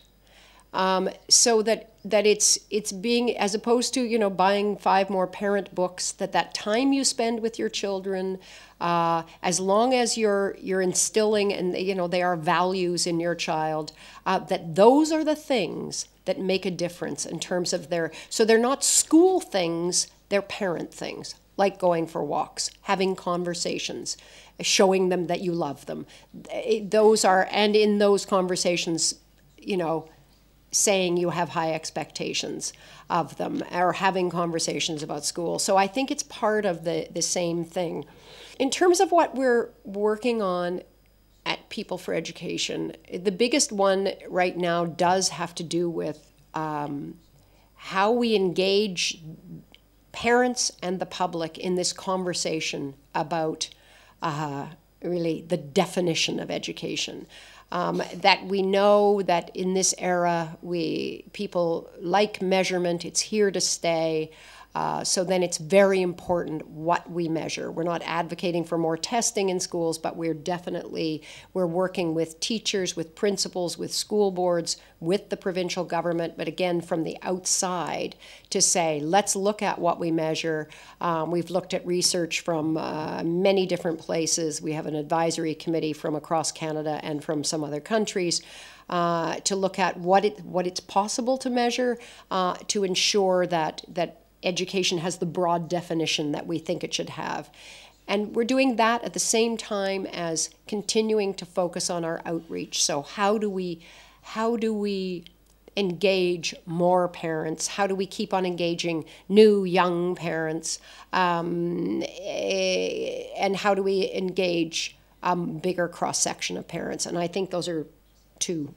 So that it's being, as opposed to, you know, buying 5 more parent books, that time you spend with your children, as long as you're instilling, and, you know, they are values in your child, that those are the things that make a difference in terms of so they're not school things, they're parent things, like going for walks, having conversations, showing them that you love them. Those are, and in those conversations, you know, saying you have high expectations of them, or having conversations about school. So I think it's part of the same thing. In terms of what we're working on at People for Education, the biggest one right now does have to do with how we engage parents and the public in this conversation about really the definition of education. That we know that in this era, people like measurement, it's here to stay. So then it's very important what we measure. We're not advocating for more testing in schools, but we're working with teachers, with principals, with school boards, with the provincial government, but again, from the outside, to say, let's look at what we measure. We've looked at research from many different places. We have an advisory committee from across Canada and from some other countries to look at what it's possible to measure to ensure that education has the broad definition that we think it should have. And we're doing that at the same time as continuing to focus on our outreach. So how do we engage more parents? How do we keep on engaging new, young parents? And how do we engage a bigger cross-section of parents? And I think those are 2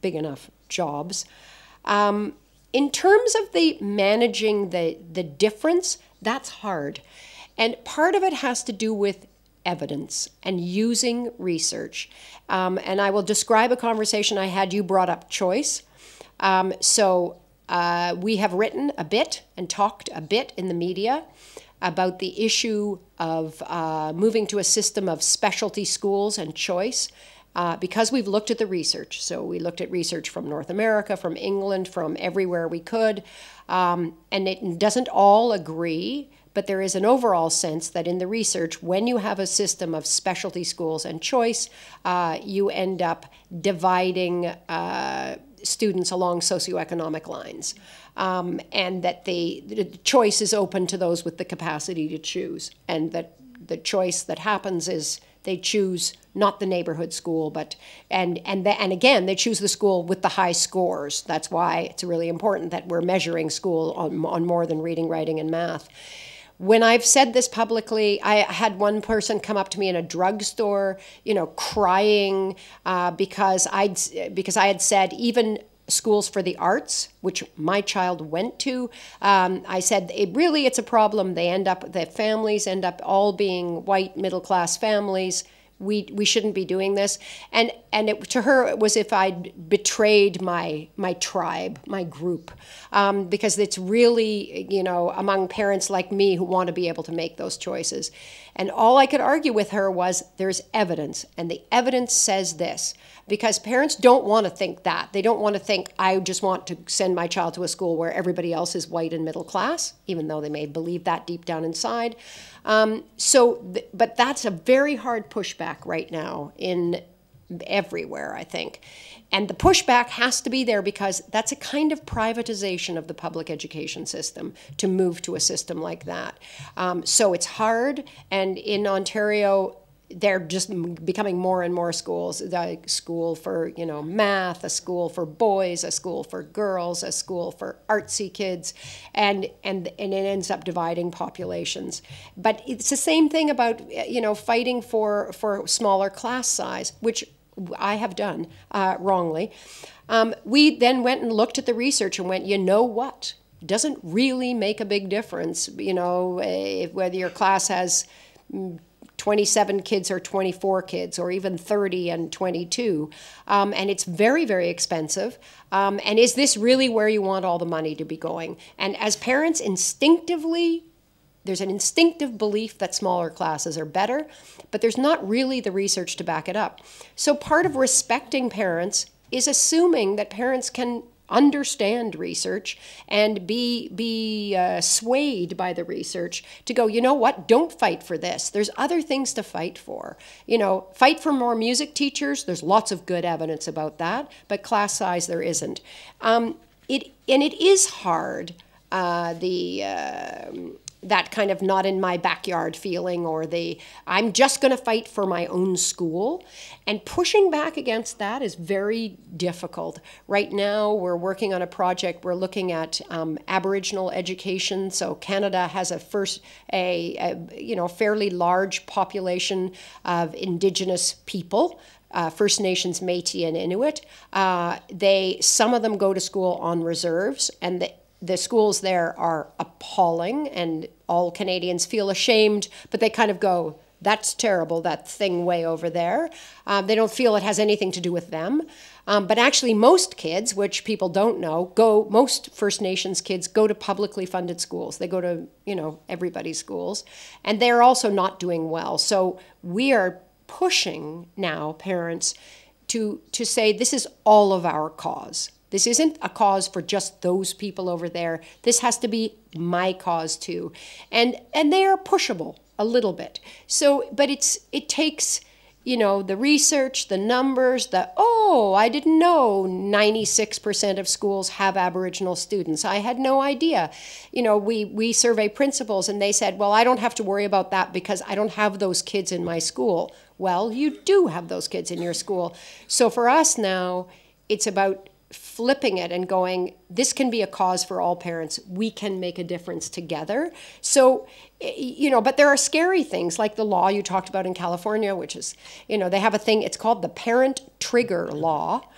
big enough jobs. In terms of the managing the difference, that's hard. And part of it has to do with evidence and using research. And I will describe a conversation I had. You brought up choice. We have written a bit and talked a bit in the media about the issue of moving to a system of specialty schools and choice. Because we've looked at the research. So we looked at research from North America, from England, from everywhere we could. And it doesn't all agree, but there is an overall sense that in the research, when you have a system of specialty schools and choice, you end up dividing students along socioeconomic lines. And that the choice is open to those with the capacity to choose. And that the choice that happens is they choose not the neighborhood school, but and again, they choose the school with the high scores. That's why it's really important that we're measuring school on more than reading, writing, and math. When I've said this publicly, I had one person come up to me in a drugstore, you know, crying because I had said even schools for the arts, which my child went to, I said it's a problem. The families end up all being white middle class families. We shouldn't be doing this. And to her, it was if I'd betrayed my tribe, my group, because it's really, among parents like me who want to be able to make those choices. And all I could argue with her was there's evidence, and the evidence says this. Because parents don't want to think that. They don't want to think, I just want to send my child to a school where everybody else is white and middle class, even though they may believe that deep down inside. But that's a very hard pushback right now in everywhere, I think. And the pushback has to be there because that's a kind of privatization of the public education system to move to a system like that. So it's hard, and in Ontario, they're just becoming more and more schools. A school for, math, a school for boys, a school for girls, a school for artsy kids, and it ends up dividing populations. But it's the same thing about, fighting for smaller class size, which I have done wrongly. We then went and looked at the research and went, you know what? It doesn't really make a big difference, whether your class has 27 kids or 24 kids or even 30 and 22. And it's very, very expensive. And is this really where you want all the money to be going? And as parents, instinctively, there's an instinctive belief that smaller classes are better, but there's not really the research to back it up. So part of respecting parents is assuming that parents can understand research and be swayed by the research to go, you know what, don't fight for this. There's other things to fight for. Fight for more music teachers. There's lots of good evidence about that, but class size there isn't. It is hard, that kind of not in my backyard feeling, or I'm just going to fight for my own school. And pushing back against that is very difficult. Right now, we're working on a project. We're looking at Aboriginal education. So Canada has a fairly large population of Indigenous people. First Nations, Métis, and Inuit. Some of them go to school on reserves, and the schools there are appalling, and all Canadians feel ashamed, but they kind of go, that's terrible, that thing way over there. They don't feel it has anything to do with them. But actually most kids, which people don't know, most First Nations kids go to publicly funded schools. They go to, everybody's schools, and they're also not doing well. So we are pushing now parents to say this is all of our cause. This isn't a cause for just those people over there. This has to be my cause too. And they are pushable a little bit. So, but it takes, the research, the numbers, I didn't know 96% of schools have Aboriginal students. I had no idea. We survey principals and they said, well, I don't have to worry about that because I don't have those kids in my school. Well, you do have those kids in your school. So for us now, it's about flipping it and going, this can be a cause for all parents. We can make a difference together. So, but there are scary things like the law you talked about in California, which is, they have a thing, it's called the Parent Trigger Law.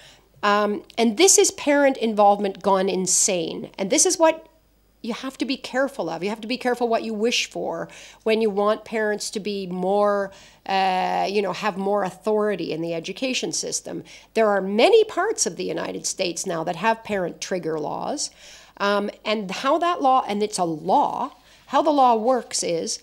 And this is parent involvement gone insane. And this is what you have to be careful of. You have to be careful what you wish for when you want parents to be more, have more authority in the education system. There are many parts of the United States now that have parent trigger laws. And how that law, and it's a law, how the law works is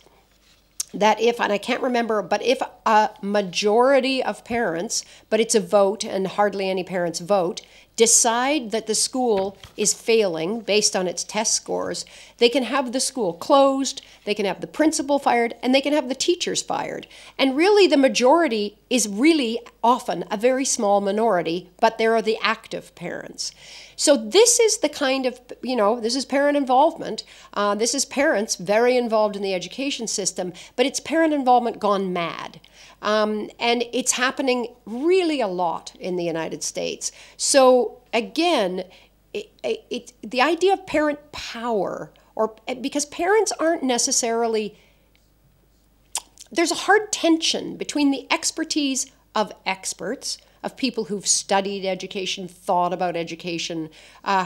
that and I can't remember, but if a majority of parents, but it's a vote and hardly any parents vote, decide that the school is failing based on its test scores, they can have the school closed, they can have the principal fired, and they can have the teachers fired. And really the majority is really often a very small minority, but there are the active parents. So this is the kind of, this is parent involvement. This is parents very involved in the education system, but it's parent involvement gone mad. And it's happening really a lot in the United States. So again, the idea of parent power, because parents aren't necessarily, there's a hard tension between the expertise of experts, of people who've studied education, thought about education,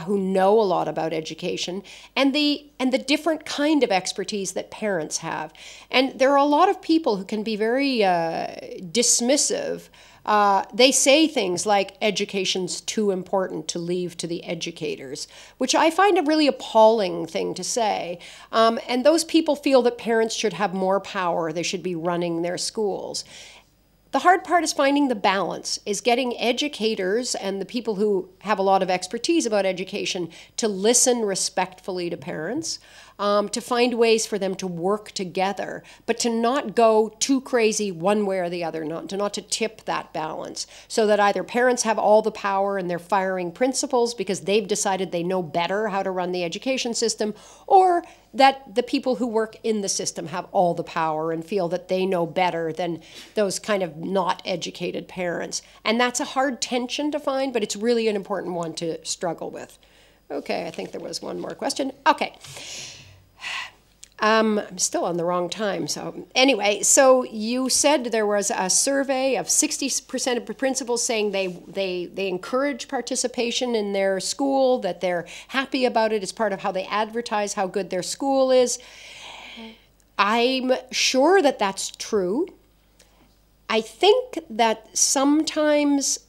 who know a lot about education, and the different kind of expertise that parents have. And there are a lot of people who can be very dismissive they say things like education's too important to leave to the educators, which I find a really appalling thing to say. And those people feel that parents should have more power. They should be running their schools. The hard part is finding the balance, is getting educators and the people who have a lot of expertise about education to listen respectfully to parents, to find ways for them to work together, but to not go too crazy one way or the other, not to tip that balance, so that either parents have all the power and they're firing principals because they've decided they know better how to run the education system, or that the people who work in the system have all the power and feel that they know better than those kind of not educated parents. And that's a hard tension to find, but it's really an important one to struggle with. Okay, I think there was one more question. Okay. I'm still on the wrong time. So anyway, so you said there was a survey of 60% of principals saying they encourage participation in their school, that they're happy about it as part of how they advertise how good their school is. I'm sure that that's true. I think that sometimes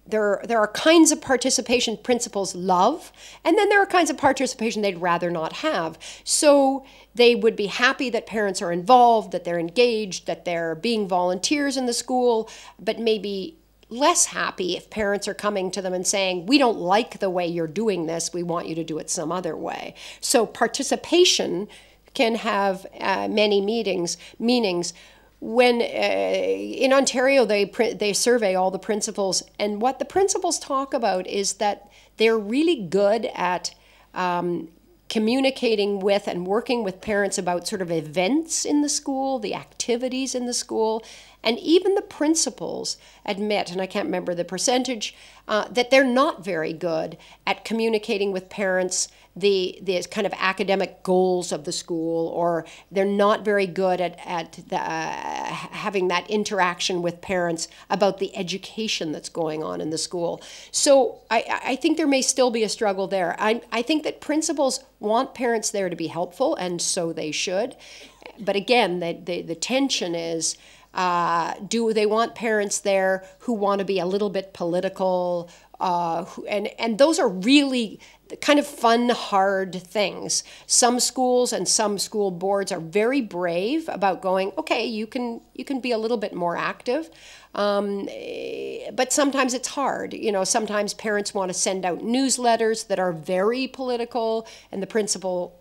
there are kinds of participation principals love, and then there are kinds of participation they'd rather not have. So they would be happy that parents are involved, that they're engaged, that they're being volunteers in the school, but maybe less happy if parents are coming to them and saying, we don't like the way you're doing this, we want you to do it some other way. So participation can have many meanings. When in Ontario, they survey all the principals, and what the principals talk about is that they're really good at communicating with and working with parents about sort of events in the school, the activities in the school, and even the principals admit, and I can't remember the percentage, that they're not very good at communicating with parents the kind of academic goals of the school, or they're not very good at having that interaction with parents about the education that's going on in the school. So I think there may still be a struggle there. I think that principals want parents there to be helpful, and so they should. But again, the tension is, do they want parents there who want to be a little bit political? And those are really kind of fun, hard things. Some schools and some school boards are very brave about going, okay, you can be a little bit more active. But sometimes it's hard. You know, sometimes parents want to send out newsletters that are very political, and the principal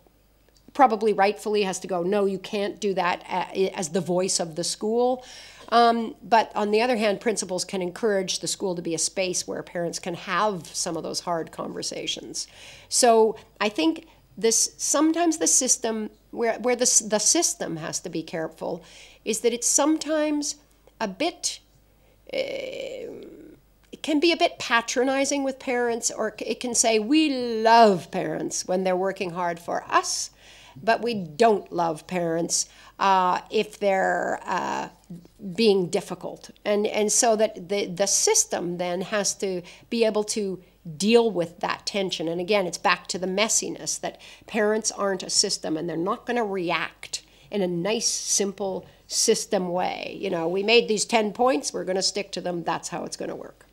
probably rightfully has to go, no, you can't do that as the voice of the school. But on the other hand, principals can encourage the school to be a space where parents can have some of those hard conversations. So I think sometimes the system, where the system has to be careful, is that it's sometimes a bit, it can be a bit patronizing with parents, or it can say, we love parents when they're working hard for us, but we don't love parents if they're being difficult. And so that the system then has to be able to deal with that tension. And again, it's back to the messiness, that parents aren't a system, and they're not going to react in a nice, simple system way. You know, we made these 10 points, we're going to stick to them, that's how it's going to work.